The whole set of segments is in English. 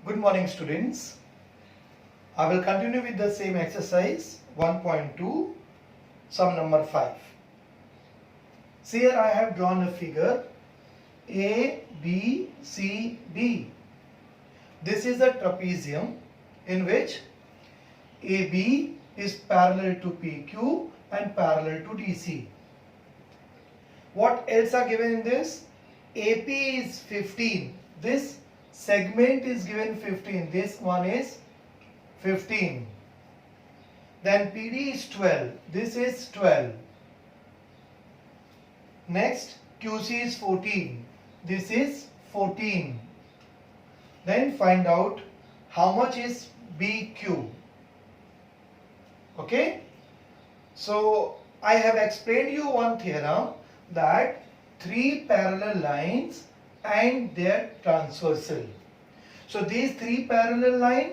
Good morning, students. I will continue with the same exercise 1.2, sum number 5. See, here I have drawn a figure A, B, C, D. This is a trapezium in which AB is parallel to PQ and parallel to DC. What else are given in this? AP is 15. This segment is given 15. This one is 15. Then PD is 12. This is 12. Next, QC is 14. This is 14. Then find out how much is BQ. Okay. So I have explained you one theorem that three parallel lines and their transversal. So these three parallel line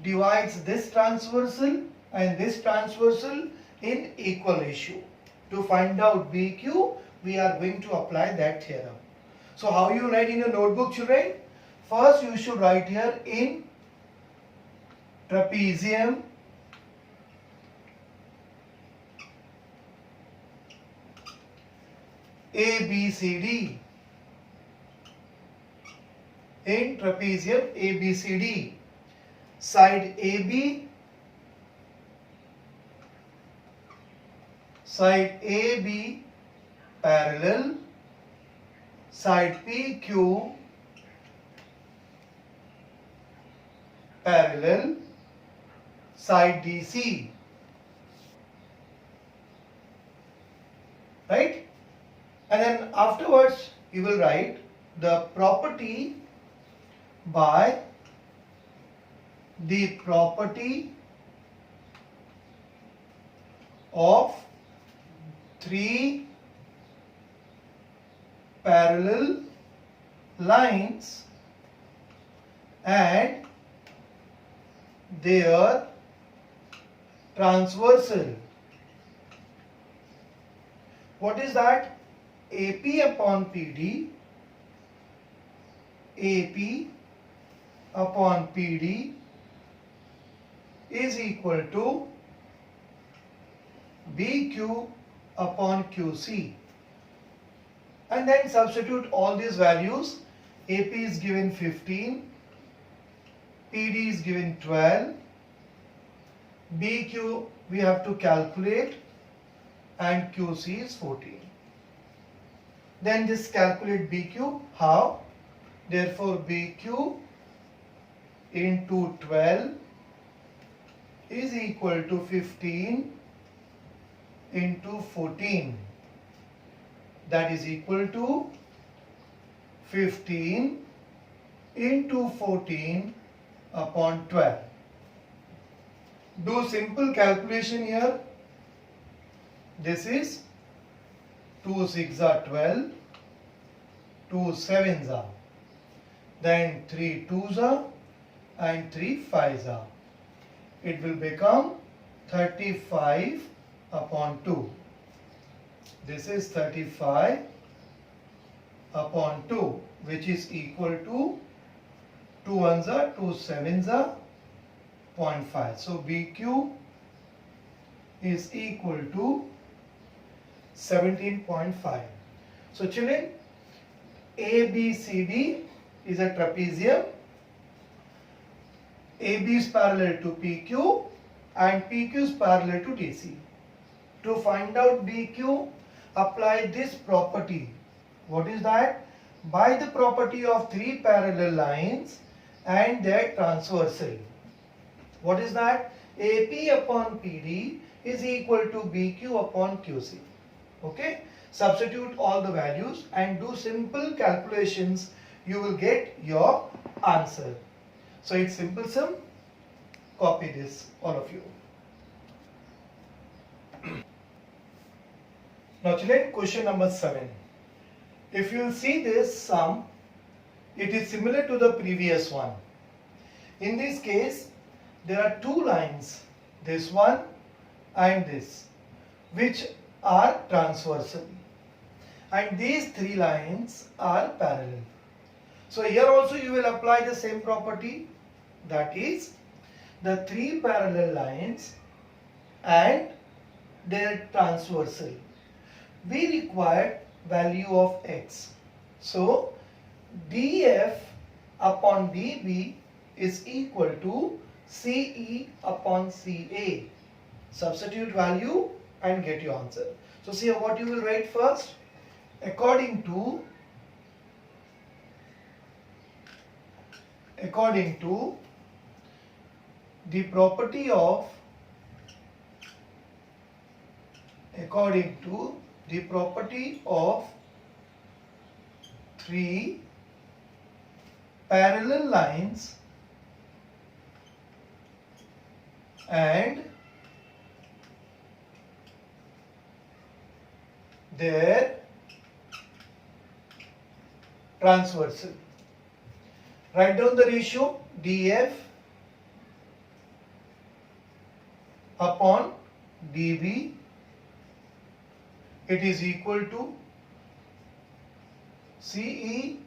divides this transversal and this transversal in equal ratio. To find out BQ, we are going to apply that theorem. So how you write in your notebook, children? First you should write here in trapezium ABCD. In trapezium ABCD, side AB, parallel, side PQ parallel, side DC. Right? And then afterwards you will write the property by the property of three parallel lines and their transversal. What is that? AP upon PD, AP upon PD is equal to BQ upon QC. And then substitute all these values. AP is given 15, PD is given 12, BQ we have to calculate, and QC is 14. Then just calculate BQ. How? Therefore BQ into 12 is equal to 15 into 14. That is equal to 15 into 14 upon 12. Do simple calculation here. This is 2 6 are 12, 2 7s are, then 3 2s are, and 3 5s are. It will become 35 upon 2. This is 35 upon 2, which is equal to 2 1s are, 2 7s are, 0.5. So BQ is equal to 17.5. So children, ABCD is a trapezium. AB is parallel to PQ and PQ is parallel to DC. To find out BQ, apply this property. What is that? By the property of three parallel lines and their transversal. What is that? AP upon PD is equal to BQ upon QC. Okay? Substitute all the values and do simple calculations. You will get your answer. So it's simple sum. Copy this, all of you. Now children, question number 7. If you will see this sum, it is similar to the previous one. In this case, there are two lines, this one and this, which are transversal. And these three lines are parallel. So here also you will apply the same property. that is the three parallel lines and their transversal. We required value of x. So df upon db is equal to ce upon ca. Substitute value and get your answer. So see what you will write first. According to the property of three parallel lines and their transversal. Write down the ratio df upon db. It is equal to ce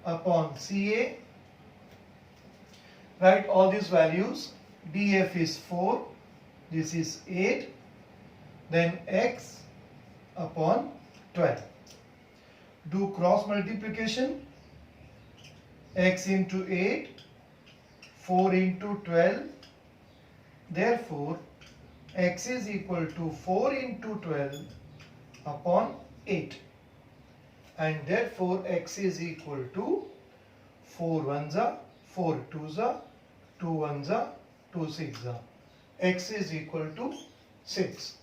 upon ca. Write all these values. df is 4, this is 8, then x upon 12. Do cross multiplication. X into 8, 4 into 12. Therefore, x is equal to 4 into 12 upon 8. And therefore, x is equal to 4 ones are 4 twos are 2 ones are 2 six are. X is equal to 6.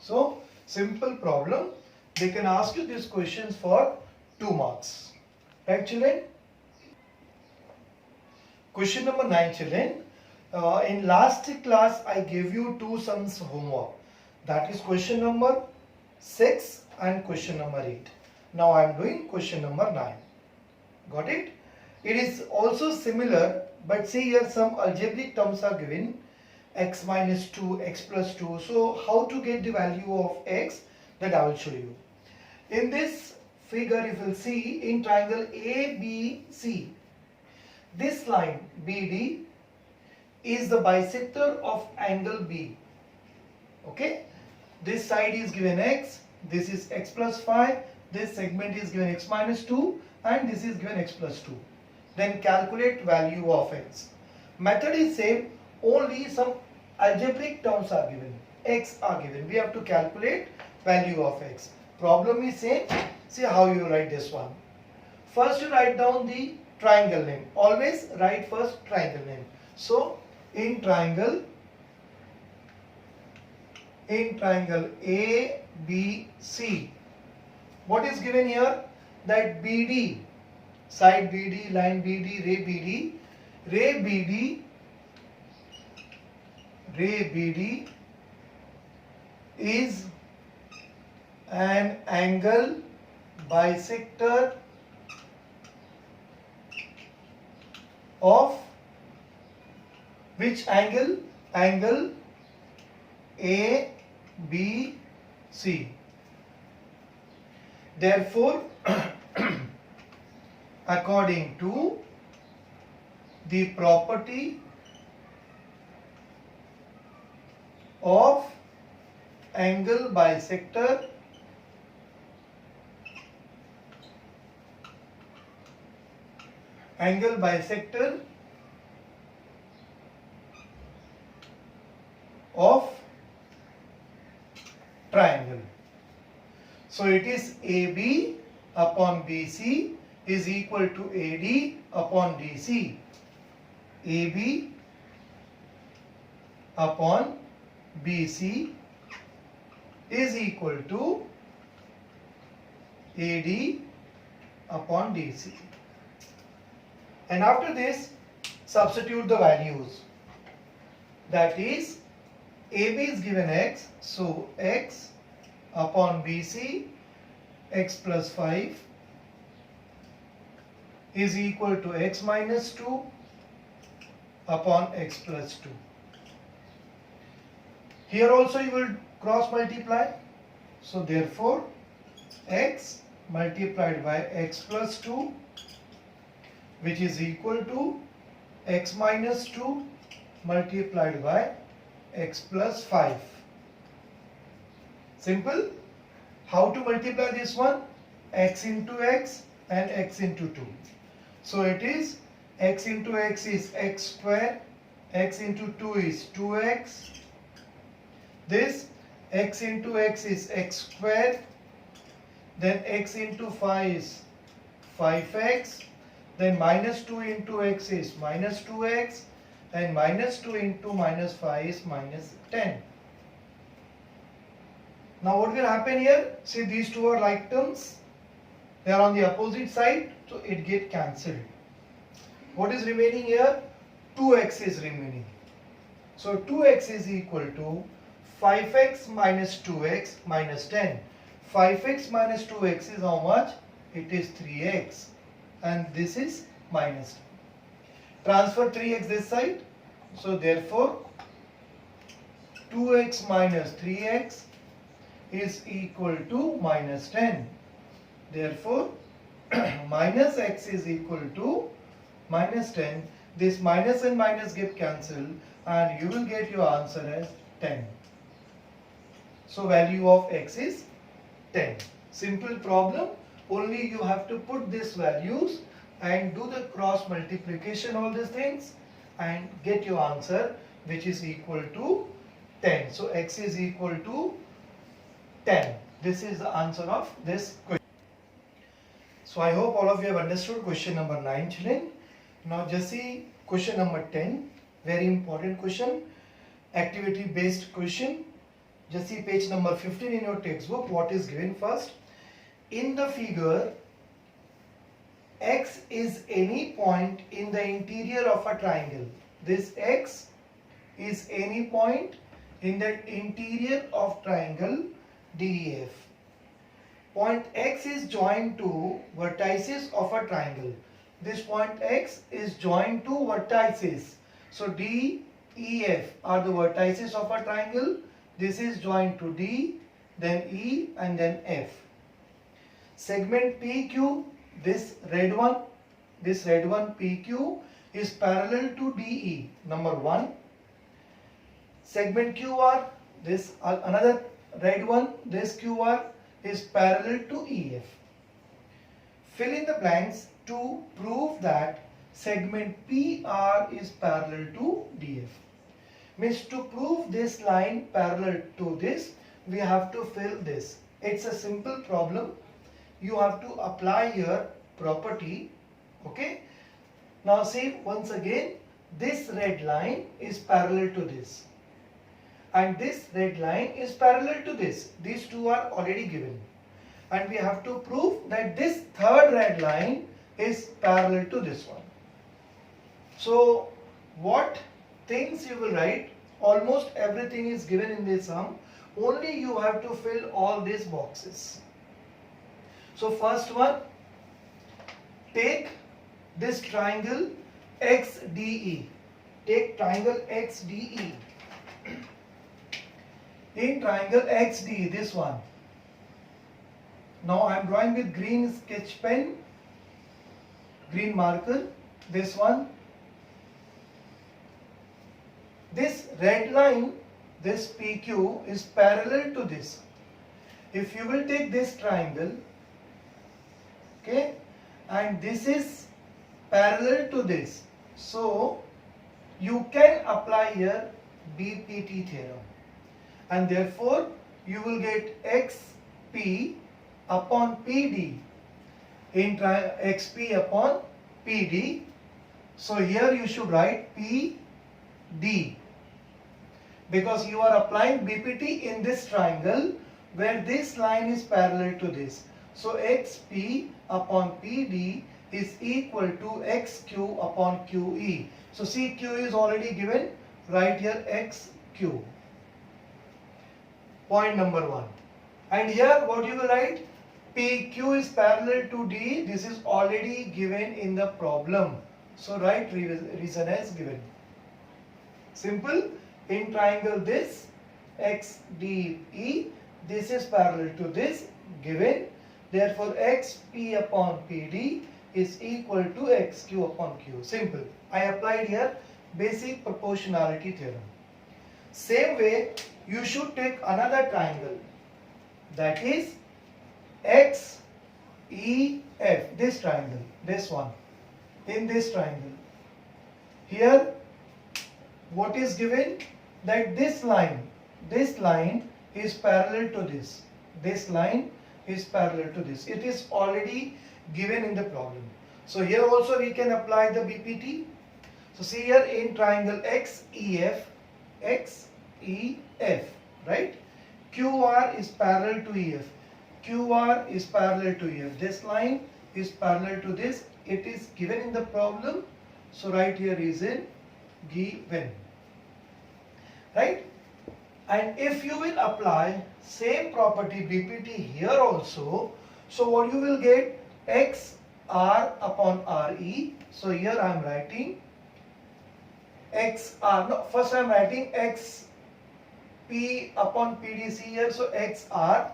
So, simple problem. They can ask you these questions for 2 marks. Right, children? Question number 9, children. In last class, I gave you 2 sums homework. That is question number 6 and question number 8. Now I am doing question number 9. Got it? It is also similar, but see here some algebraic terms are given. X minus 2, x plus 2. So how to get the value of x, that I will show you. In this figure, if you will see in triangle ABC, this line BD is the bisector of angle B. Okay, this side is given x, this is x plus 5, this segment is given x minus 2 and this is given x plus 2. Then calculate value of x. Method is same, only some algebraic terms are given, x are given. We have to calculate value of x. Problem is same. See how you write this one. First you write down the triangle name. Always write first triangle name. So in triangle ABC, what is given here? That BD, side BD, line BD, ray BD is an angle bisector of which angle? Angle ABC. Therefore, according to the property of angle bisector of triangle. So it is AB upon BC is equal to AD upon DC. AB upon BC is equal to AD upon DC. And after this, substitute the values. That is, AB is given x, so x upon BC, x plus 5 is equal to x minus 2 upon x plus 2. Here also you will cross multiply. So therefore, x multiplied by x plus 2 which is equal to x minus 2 multiplied by x plus 5. Simple. How to multiply this one? X into x and x into 2. So it is x into x is x square, x into 2 is 2x. This x into x is x square, then x into 5 is 5x, then minus 2 into x is minus 2x, and minus 2 into minus 5 is minus 10. Now what will happen here? See, these two are like terms. They are on the opposite side, so it gets cancelled. What is remaining here? 2x is remaining. So 2x is equal to 5x minus 2x minus 10. 5x minus 2x is how much? It is 3x. And this is minus 10. Transfer 3x this side. So therefore 2x minus 3x is equal to minus 10. Therefore minus x is equal to minus 10. This minus and minus get cancelled and you will get your answer as 10. So value of x is 10. Simple problem. Only you have to put these values and do the cross multiplication, all these things, and get your answer, which is equal to 10. So x is equal to 10. This is the answer of this question. So I hope all of you have understood question number 9, children. Now just see question number 10. Very important question. Activity based question. Just see page number 15 in your textbook. What is given first? In the figure, x is any point in the interior of a triangle. This x is any point in the interior of triangle DEF. Point x is joined to vertices of a triangle. This point x is joined to vertices. So D, E, F are the vertices of a triangle. This is joined to D, then E, and then F. Segment PQ, this red one PQ is parallel to DE, number 1. Segment QR, this another red one, this QR is parallel to EF. Fill in the blanks to prove that segment PR is parallel to DF. Means to prove this line parallel to this, we have to fill this. It's a simple problem. You have to apply your property. Okay. Now see once again, this red line is parallel to this. And this red line is parallel to this. These two are already given. And we have to prove that this third red line is parallel to this one. So what things you will write? Almost everything is given in this sum. Only you have to fill all these boxes. So first one, take this triangle XDE. Take triangle XDE. In triangle XDE, this one. Now I am drawing with green sketch pen, green marker, this one. This red line, this PQ is parallel to this. If you will take this triangle, okay, and this is parallel to this, so you can apply here BPT theorem, and therefore you will get XP upon PD in XP upon PD. So here you should write PD, because you are applying BPT in this triangle where this line is parallel to this. So XP upon PD is equal to XQ upon QE. So CQ is already given, right here XQ. Point number 1. And here what you will write? PQ is parallel to D. This is already given in the problem. So write reason as given. Simple. In triangle this XDE, this is parallel to this, given. Therefore XP upon PD is equal to xq upon q. Simple. I applied here basic proportionality theorem. Same way, you should take another triangle, that is XEF, this triangle, this one. In this triangle, here what is given, that this line is parallel to this line is parallel to this. It is already given in the problem. So here also we can apply the BPT. So see here, in triangle XEF, right, QR is parallel to EF, QR is parallel to EF, this line is parallel to this. It is given in the problem, so right here is in given, right? And if you will apply same property BPT here also, so what you will get, XR upon RE. So here I am writing XR, no, first I am writing XP upon PDC here, so XR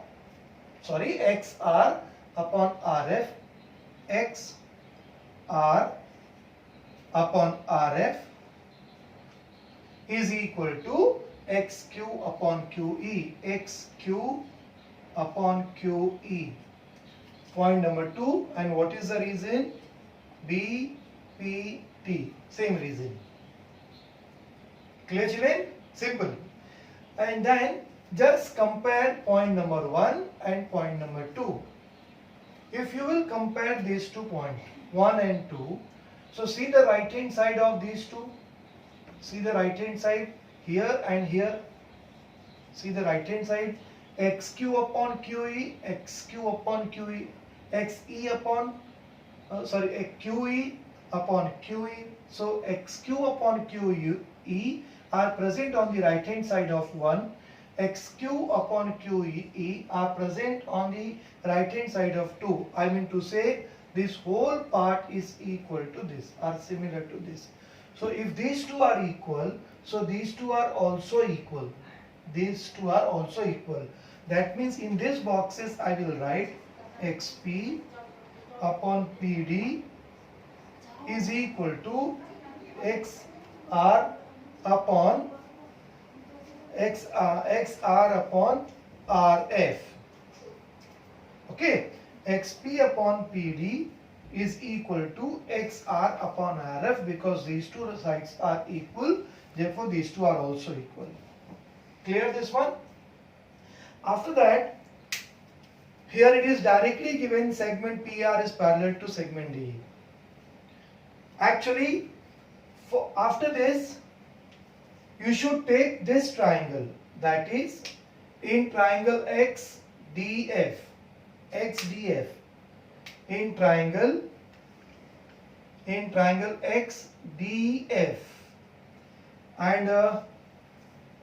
upon RF, XR upon RF is equal to XQ upon QE, XQ upon QE. Point number 2, and what is the reason? BPT, same reason. Clear children? Simple. And then just compare point number 1 and point number 2. If you will compare these 2 points, 1 and 2, so see the right hand side of these two. See the right hand side here and here. See the right hand side, XQ upon QE, XQ upon QE, XE upon QE upon QE. So XQ upon QE are present on the right hand side of 1. XQ upon QE are present on the right hand side of 2. I mean to say, this whole part is equal to this, or similar to this. So if these two are equal, so these two are also equal. These two are also equal. That means in these boxes I will write XP upon PD is equal to XR upon RF. Okay, XP upon PD is equal to XR upon RF, because these two sides are equal, therefore these two are also equal. Clear this one? After that, here it is directly given segment PR is parallel to segment DE. Actually, after this, you should take this triangle, that is in triangle XDF, in triangle XDF, and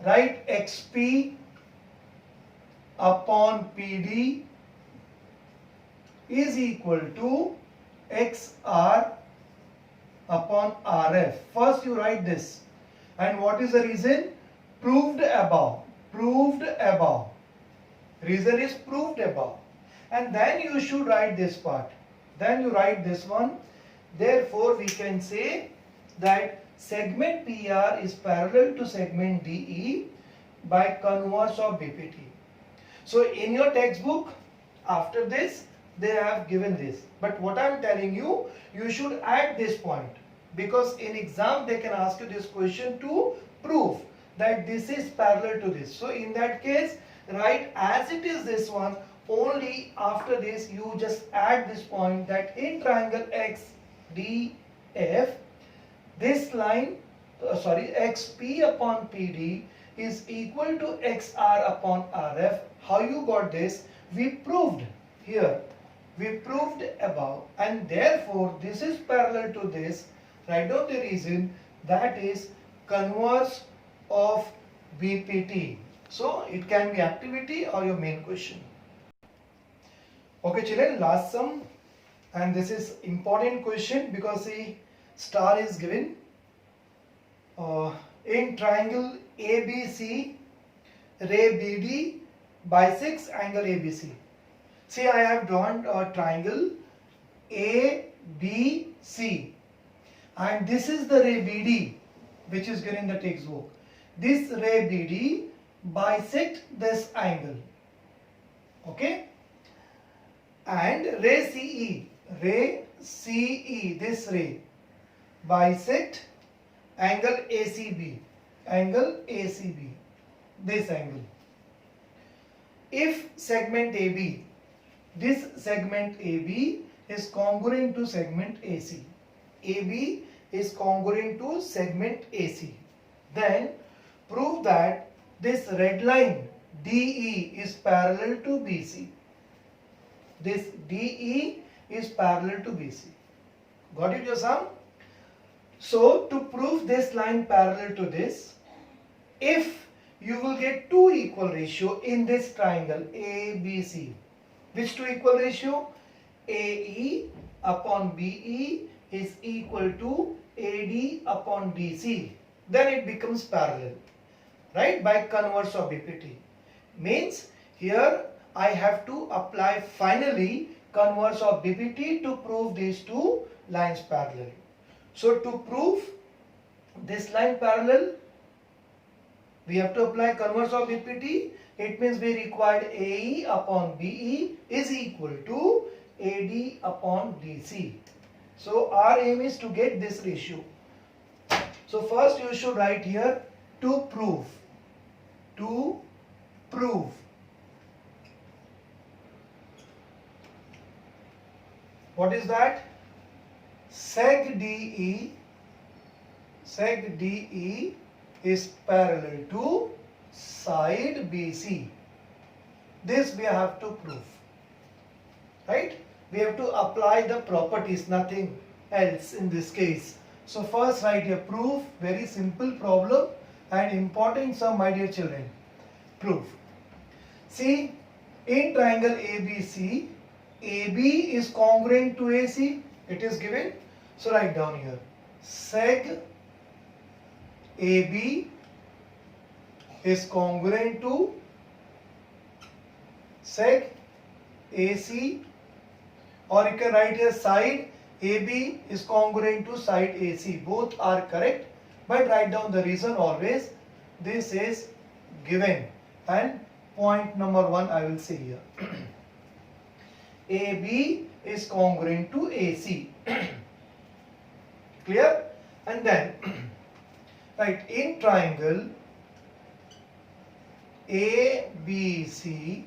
write XP upon PD is equal to XR upon RF. First you write this, and what is the reason? Proved above. Reason is proved above. And then you should write this part. Then you write this one. Therefore we can say that segment PR is parallel to segment DE by converse of BPT. So in your textbook, after this, they have given this. But what I am telling you, you should add this point, because in exam they can ask you this question to prove that this is parallel to this. So in that case, write as it is this one, only after this you just add this point, that in triangle XDF, this line, XP upon PD is equal to XR upon RF. How you got this? We proved here. We proved above, and therefore this is parallel to this. Write down the reason, that is converse of BPT. So it can be activity or your main question. Okay children, last sum, and this is important question because the star is given. In triangle ABC, ray BD bisects angle ABC. See, I have drawn a triangle ABCD. BC, and this is the ray BD which is given in the textbook. This ray BD bisect this angle, okay, and ray CE, this ray bisect angle ACB, this angle. If segment AB, this segment AB is congruent to segment AC, AB is congruent to segment AC, then prove that this red line DE is parallel to BC. This DE is parallel to BC. Got it, your sum? So to prove this line parallel to this, if you will get two equal ratio in this triangle ABC, which two equal ratio? AE upon BE is equal to AD upon DC, then it becomes parallel, right, by converse of BPT. Means here I have to apply finally converse of BPT to prove these two lines parallel. So to prove this line parallel, we have to apply converse of BPT. It means we required AE upon BE is equal to AD upon DC. So our aim is to get this ratio. So first you should write here to prove. To prove. What is that? Seg DE is parallel to side BC. This we have to prove, right? We have to apply the properties, nothing else in this case. So first write here proof, very simple problem and important sum, my dear children. Proof. See, in triangle ABC, AB is congruent to AC. It is given. So write down here. Seg AB is congruent to seg AC, or you can write here side AB is congruent to side AC. Both are correct, but write down the reason always. This is given, and point number 1 I will say here. AB is congruent to AC. Clear? And then right, in triangle ABC,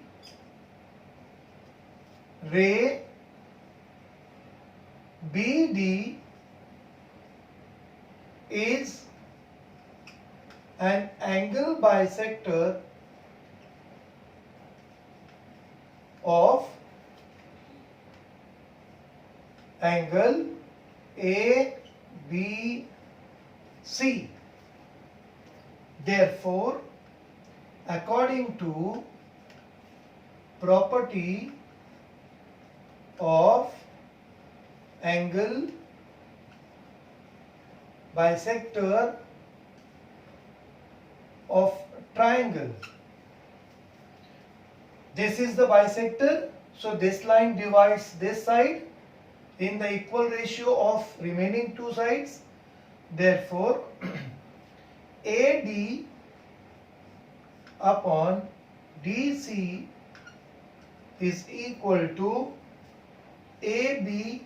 ray BD is an angle bisector of angle ABC. Therefore, according to property of angle bisector of triangle, this is the bisector, so this line divides this side in the equal ratio of remaining two sides. Therefore, AD upon DC is equal to AB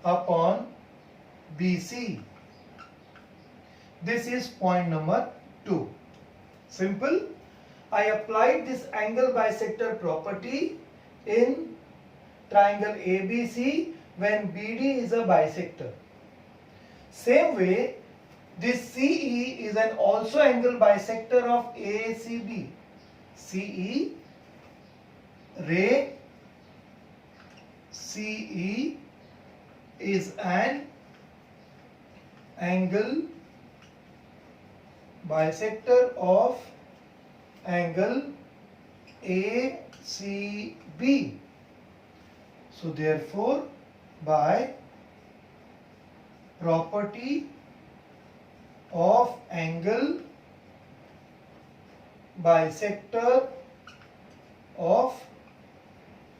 upon BC. This is point number 2. Simple. I applied this angle bisector property in triangle ABC when BD is a bisector. Same way, this CE is an also angle bisector of ACB. CE, ray CE is an angle bisector of angle ACB. So therefore, by property of angle bisector of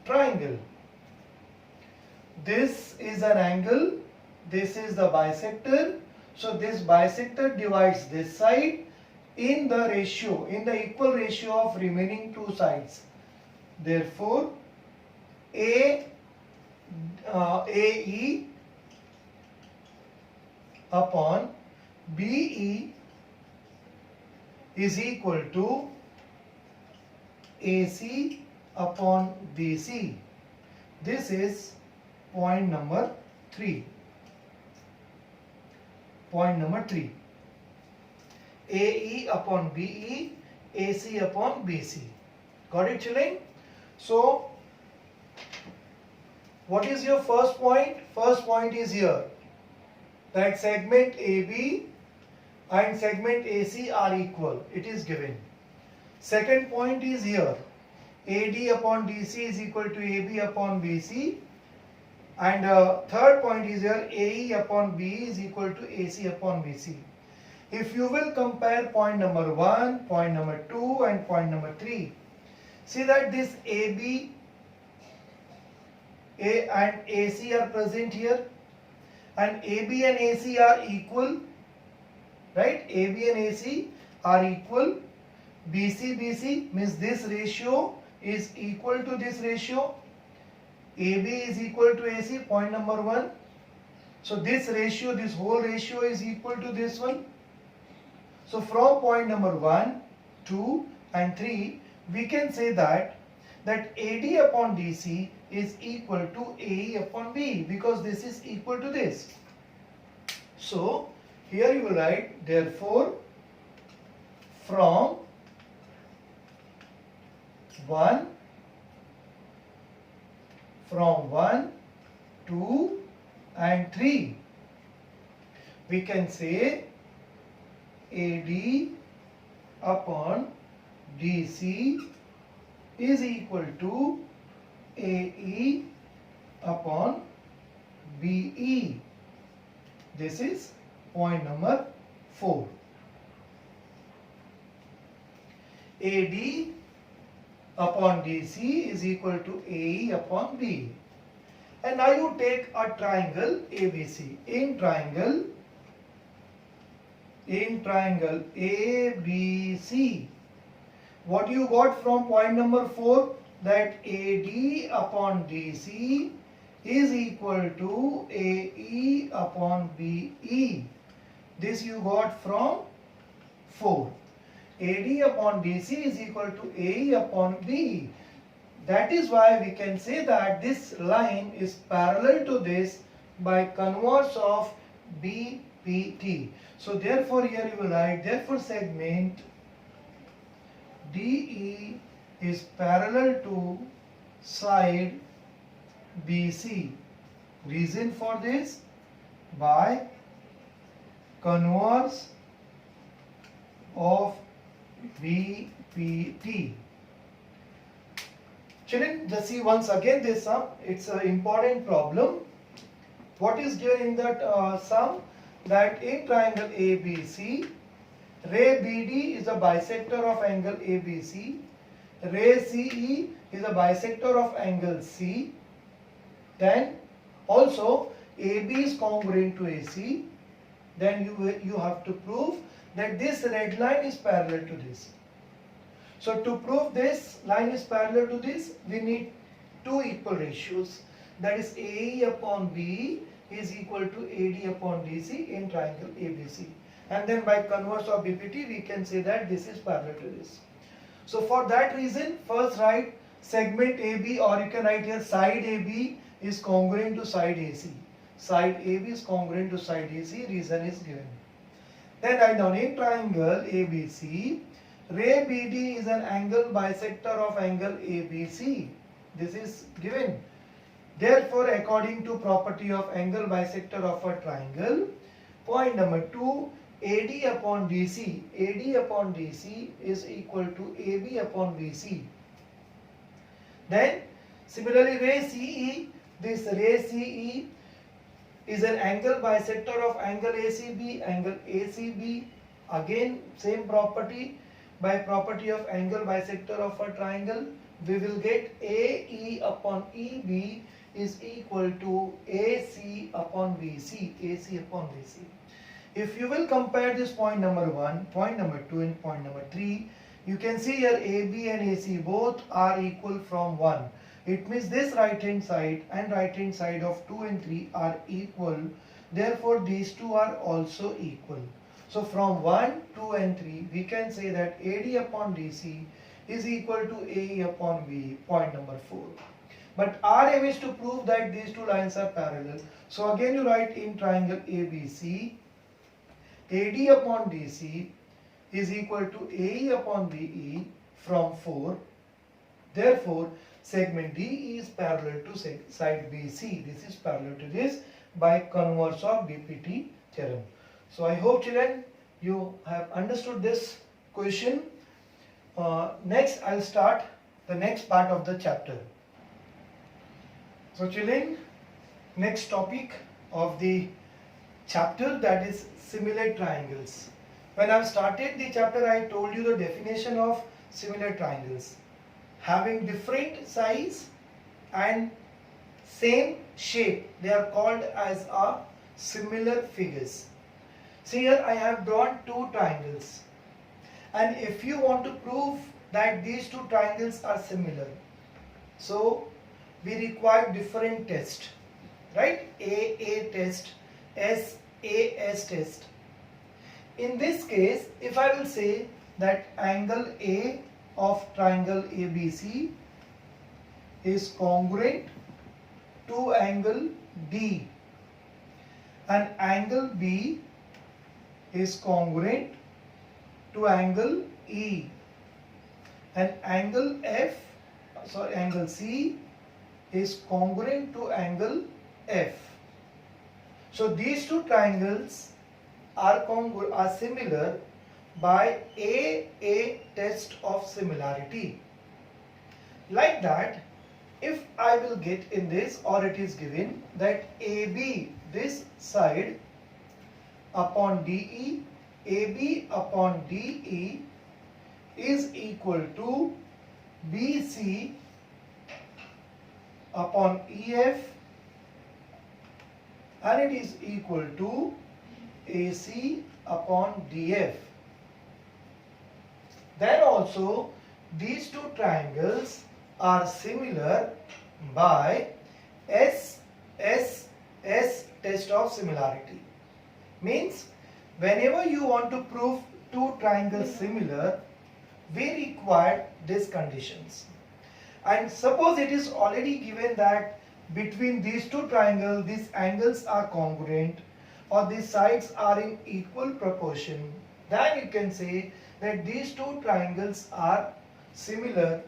triangle, This is an angle, this is the bisector. So this bisector divides this side in the ratio, in the equal ratio of remaining two sides. Therefore, AE upon BE is equal to AC upon BC. This is point number 3. Point number 3. AE upon BE, AC upon BC. Got it, children? So, what is your first point? First point is here, that segment AB and segment AC are equal. It is given. Second point is here, AD upon DC is equal to AB upon BC. And third point is here, AE upon BE is equal to AC upon BC. If you will compare point number 1, point number 2 and point number 3, see that this AB and AC are present here, and AB and AC are equal, right? AB and AC are equal. BC means this ratio is equal to this ratio. AB is equal to AC, point number 1. So this ratio, this whole ratio is equal to this one. So from point number 1, 2 and 3, we can say that AD upon DC is equal to AE upon BE, because this is equal to this. So here you will write, therefore from 1, 2 and 3, we can say AD upon DC is equal to AE upon BE. This is point number 4. AD upon DC is equal to AE upon BE. And now you take a triangle ABC. In triangle ABC, what you got from point number 4? That AD upon DC is equal to AE upon BE. This you got from 4. AD upon DC is equal to AE upon BE. That is why we can say that this line is parallel to this by converse of BPT. So therefore here you will write, therefore segment DE is parallel to side BC. Reason for this? By converse of BPT. Children, just see once again this sum. It's an important problem. What is given in that sum? That in triangle ABC, ray BD is a bisector of angle ABC. Ray CE is a bisector of angle C. Then also AB is congruent to AC. Then you have to prove that this red line is parallel to this. So to prove this line is parallel to this, we need two equal ratios. That is AE upon BE is equal to AD upon DC in triangle ABC. And then by converse of BPT, we can say that this is parallel to this. So for that reason, first write segment AB, or you can write here side AB is congruent to side AC. Side AB is congruent to side AC, reason is given. Then write down in triangle ABC, ray BD is an angle bisector of angle ABC. This is given. Therefore, according to property of angle bisector of a triangle, point number 2, AD upon DC is equal to AB upon BC. Then similarly ray CE, this ray CE is an angle bisector of angle ACB. Again same property. By property of angle bisector of a triangle, we will get AE upon EB is equal to AC upon VC. AC upon VC. If you will compare this point number 1, point number 2 and point number 3, you can see here AB and AC both are equal from 1. It means this right hand side and right hand side of 2 and 3 are equal. Therefore these two are also equal. So from 1, 2 and 3 we can say that AD upon DC is equal to AE upon VE, point number 4. But our aim is to prove that these two lines are parallel. So again you write in triangle ABC, AD upon DC is equal to AE upon VE from 4. Therefore, segment DE is parallel to side BC. This is parallel to this by converse of BPT theorem. So I hope children you have understood this question. Next I will start the next part of the chapter. So children, next topic of the chapter, that is similar triangles. When I started the chapter I told you the definition of similar triangles. Having different size and same shape, they are called as a similar figures. See here I have drawn two triangles, and if you want to prove that these two triangles are similar, so we require different test, right? AA test, SAS test. In this case, if I will say that angle A of triangle ABC is congruent to angle D and angle B is congruent to angle E and angle angle C is congruent to angle F. So these two triangles are similar by AA test of similarity. Like that, if I will get in this, or it is given that AB, this side upon DE, AB upon DE is equal to BC upon EF, and it is equal to AC upon DF. Then also these two triangles are similar by SSS test of similarity. Means whenever you want to prove two triangles similar, we require these conditions. And suppose it is already given that between these two triangles these angles are congruent or these sides are in equal proportion, then you can say that these two triangles are similar,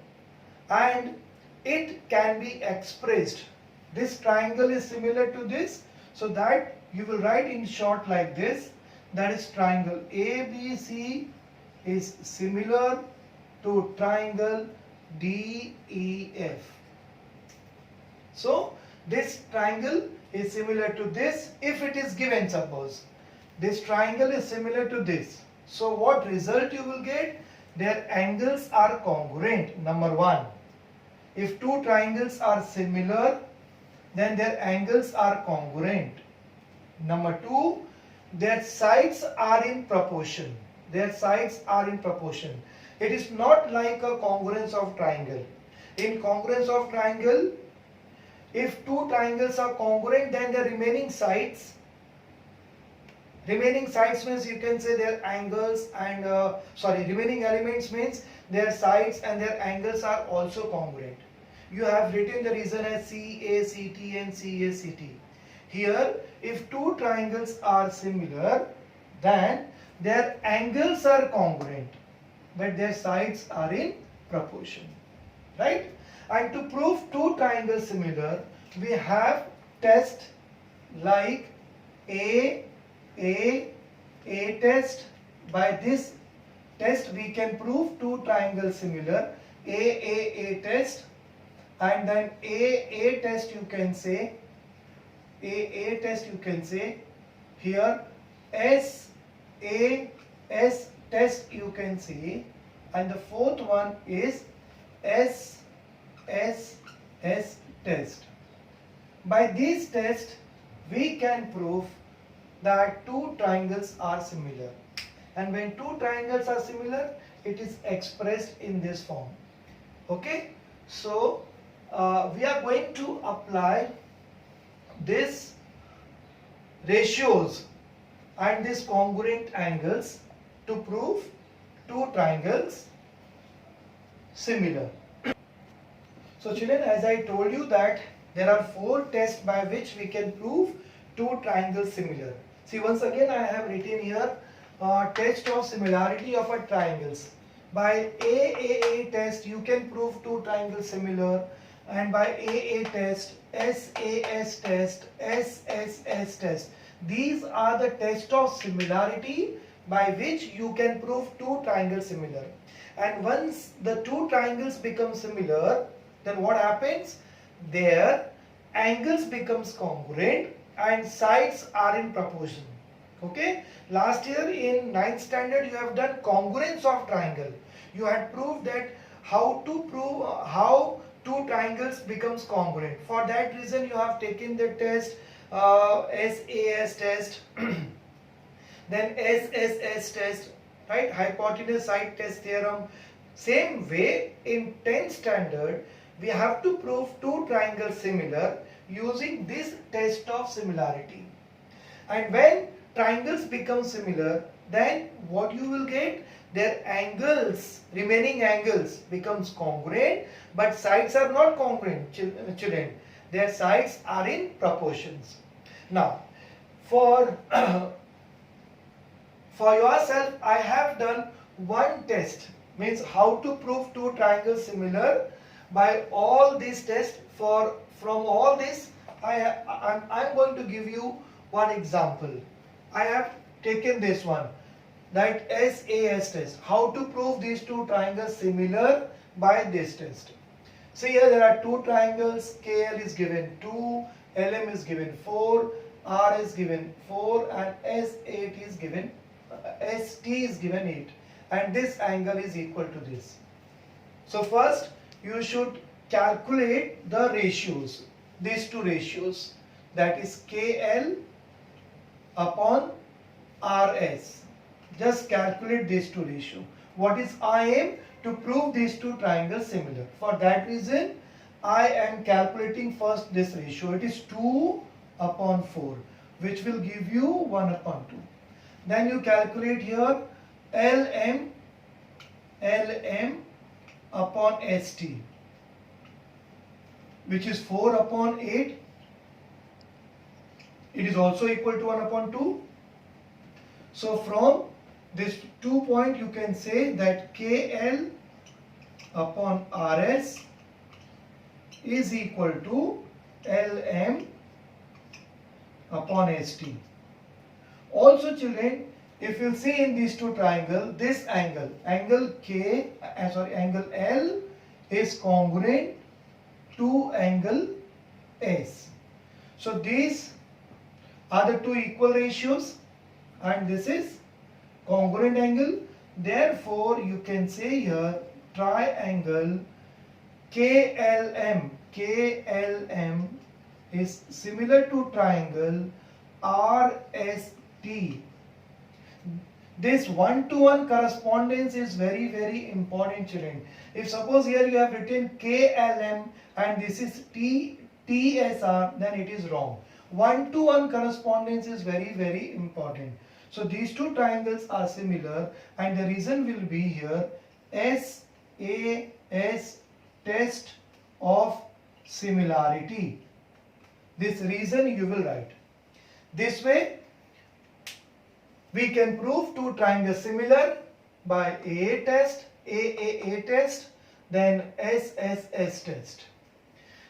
and it can be expressed. This triangle is similar to this, so that you will write in short like this, that is triangle ABC is similar to triangle DEF. So this triangle is similar to this if it is given. Suppose this triangle is similar to this. So what result you will get? Their angles are congruent. Number 1. If two triangles are similar, then their angles are congruent. Number 2, their sides are in proportion. Their sides are in proportion. It is not like a congruence of triangle. In congruence of triangle, if two triangles are congruent, then the remaining sides means you can say their angles and remaining elements means their sides and their angles are also congruent. You have written the reason as CACT and CACT. Here, if two triangles are similar, then their angles are congruent, but their sides are in proportion, right? And to prove two triangles similar, we have test like A test. By this test we can prove two triangles similar. A test, and then A test you can say. A test you can say. Here S test you can say, and the fourth one is S test. By these tests, we can prove that two triangles are similar. And when two triangles are similar, it is expressed in this form. Okay? So, we are going to apply this ratios and these congruent angles to prove two triangles similar. So children, as I told you that there are four tests by which we can prove two triangles similar. See, once again I have written here test of similarity of a triangles. By AAA test you can prove two triangles similar, and by AA test, SAS test, SSS test. These are the tests of similarity by which you can prove two triangles similar. And once the two triangles become similar, then what happens? Their angles becomes congruent and sides are in proportion. Okay? Last year in 9th standard you have done congruence of triangle. You had proved that how to prove how two triangles becomes congruent. For that reason you have taken the test SAS test, then SSS test, right? Hypotenuse side test theorem. Same way in 10th standard we have to prove two triangles similar using this test of similarity. And when triangles become similar, then what you will get? Their angles, remaining angles becomes congruent, but sides are not congruent, children. Their sides are in proportions. Now, for yourself, I have done one test, means how to prove two triangles similar. By all these tests, from all this, I'm going to give you one example. I have taken this one, that SAS test. How to prove these two triangles similar by this test. See here there are two triangles. KL is given 2, LM is given 4, R is given 4, and ST is given 8, and this angle is equal to this. So first you should calculate the ratios, these two ratios, that is KL upon RS. Just calculate these two ratios. What is IM? To prove these two triangles similar. For that reason, I am calculating first this ratio. It is 2 upon 4, which will give you 1 upon 2. Then you calculate here LM upon ST, which is 4 upon 8. It is also equal to 1 upon 2. So from this 2 point you can say that KL upon RS is equal to LM upon ST. Also children, if you see in these two triangles, this angle L is congruent to angle S. So these are the two equal ratios, and this is congruent angle. Therefore you can say here triangle KLM is similar to triangle RST. This one-to-one correspondence is very, very important, children. If suppose here you have written KLM and this is TSR, then it is wrong. One-to-one correspondence is very, very important. So these two triangles are similar, and the reason will be here SAS test of similarity. This reason you will write. This way we can prove two triangles similar by AAA test, then SSS test.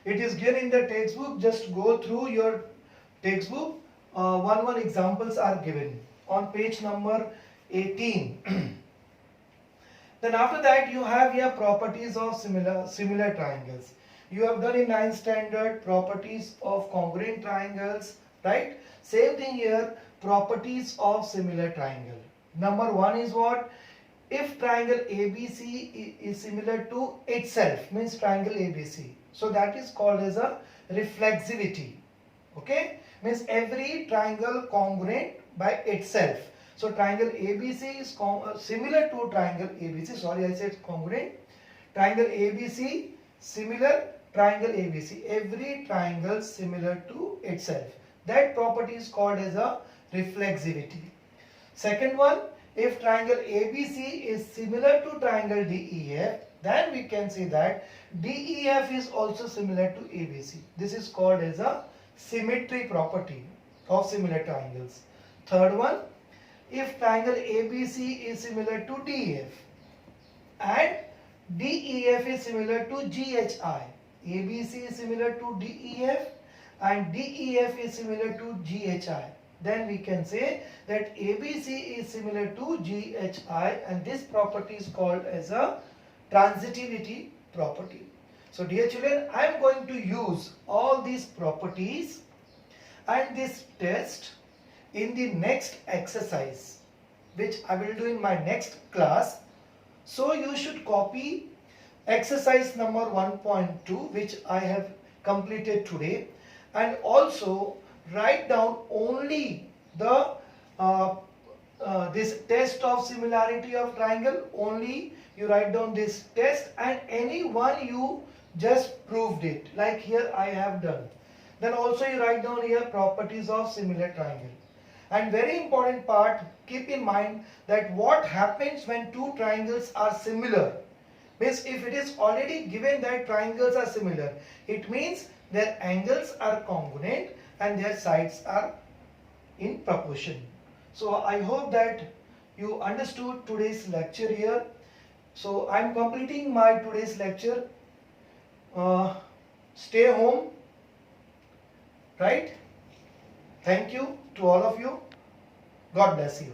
It is given in the textbook. Just go through your textbook. One examples are given on page number 18. Then after that you have here properties of similar triangles. You have done in 9th standard properties of congruent triangles, right? Same thing here, properties of similar triangle. Number 1 is what? If triangle ABC is similar to itself, means triangle ABC. So that is called as a reflexivity. Okay, means every triangle congruent by itself. So triangle ABC is similar to triangle ABC. Sorry, I said congruent. Triangle ABC similar triangle ABC. Every triangle similar to itself. That property is called as a reflexivity. Second one, if triangle ABC is similar to triangle DEF, then we can say that DEF is also similar to ABC. This is called as a symmetry property of similar triangles. Third one, if triangle ABC is similar to DF and DEF is similar to GHI, ABC is similar to DEF and DEF is similar to GHI, then we can say that ABC is similar to GHI, and this property is called as a transitivity property. So dear children, I am going to use all these properties and this test in the next exercise, which I will do in my next class. So you should copy exercise number 1.2, which I have completed today, and also write down only the this test of similarity of triangle. Only you write down this test, and any one you just proved it, like here I have done. Then also you write down here properties of similar triangle. And very important part, keep in mind that what happens when two triangles are similar. Means if it is already given that triangles are similar, it means their angles are congruent and their sides are in proportion. So I hope that you understood today's lecture here. So I am completing my today's lecture. Stay home, right? Thank you to all of you. God bless you.